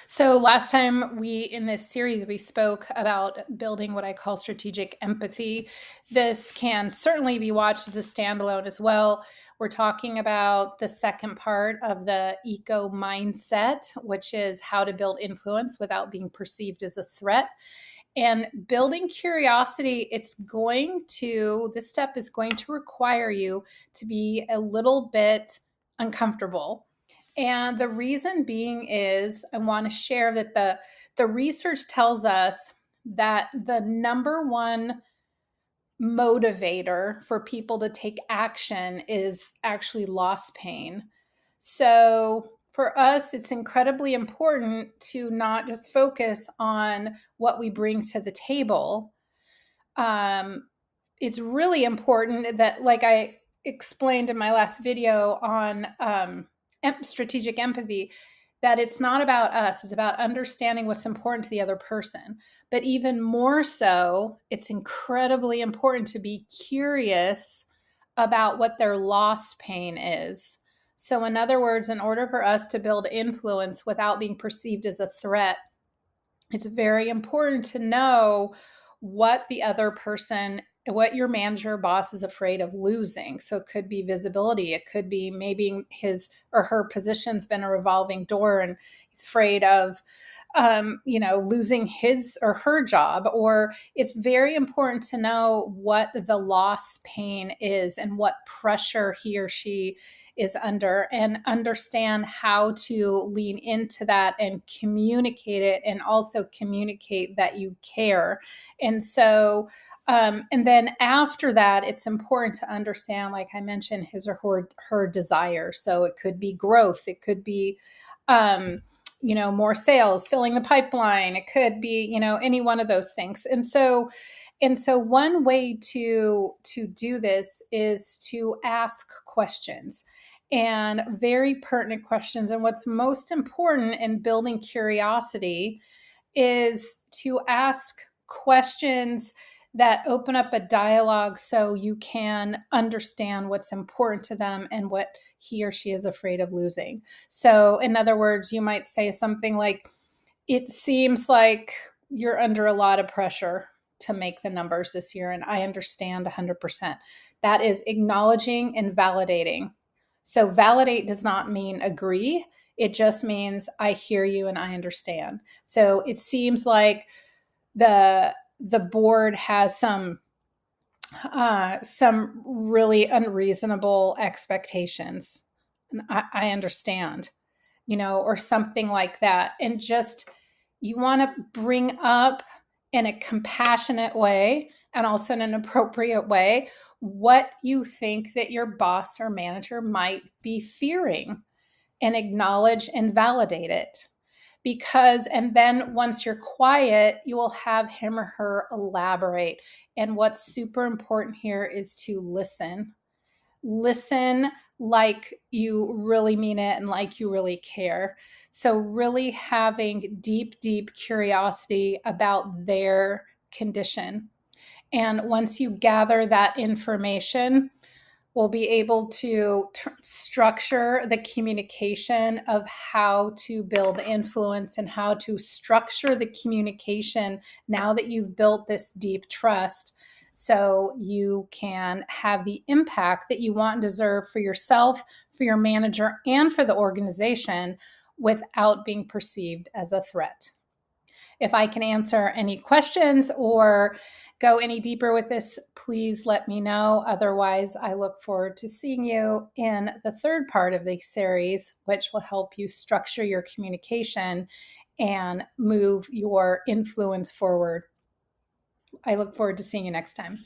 So last time in this series, we spoke about building what I call strategic empathy. This can certainly be watched as a standalone as well. We're talking about the second part of the eco mindset, which is how to build influence without being perceived as a threat. And building curiosity, this step is going to require you to be a little bit uncomfortable. And the reason being is I want to share that the research tells us that the number one motivator for people to take action is actually loss pain. So for us, it's incredibly important to not just focus on what we bring to the table. Um, it's really important that, like I explained in my last video on strategic empathy, that it's not about us, it's about understanding what's important to the other person. But even more so, it's incredibly important to be curious about what their loss pain is. So, in other words, in order for us to build influence without being perceived as a threat, it's very important to know what the other person, what your manager or boss is afraid of losing. So it could be visibility. It could be maybe his or her position's been a revolving door and he's afraid of, losing his or her job. Or it's very important to know what the loss pain is and what pressure he or she is under, and understand how to lean into that and communicate it, and also communicate that you care. And so, and then after that, it's important to understand, like I mentioned, his or her desire. So it could be growth, it could be, more sales, filling the pipeline. It could be, any one of those things. And so one way to do this is to ask questions, and very pertinent questions. And what's most important in building curiosity is to ask questions that open up a dialogue so you can understand what's important to them and what he or she is afraid of losing. So, in other words, you might say something like, "It seems like you're under a lot of pressure to make the numbers this year, and I understand 100%." That is acknowledging and validating. So, validate does not mean agree. It just means I hear you and I understand. So it seems like the board has some really unreasonable expectations. And I understand, or something like that. And just, you want to bring up in a compassionate way and also in an appropriate way what you think that your boss or manager might be fearing, and acknowledge and validate it. And then once you're quiet, you will have him or her elaborate. And what's super important here is to listen. Listen like you really mean it and like you really care. So, really having deep, deep curiosity about their condition. And once you gather that information, we'll be able to structure the communication of how to build influence, and how to structure the communication now that you've built this deep trust, so you can have the impact that you want and deserve for yourself, for your manager, and for the organization without being perceived as a threat. If I can answer any questions or go any deeper with this, please let me know. Otherwise, I look forward to seeing you in the third part of the series, which will help you structure your communication and move your influence forward. I look forward to seeing you next time.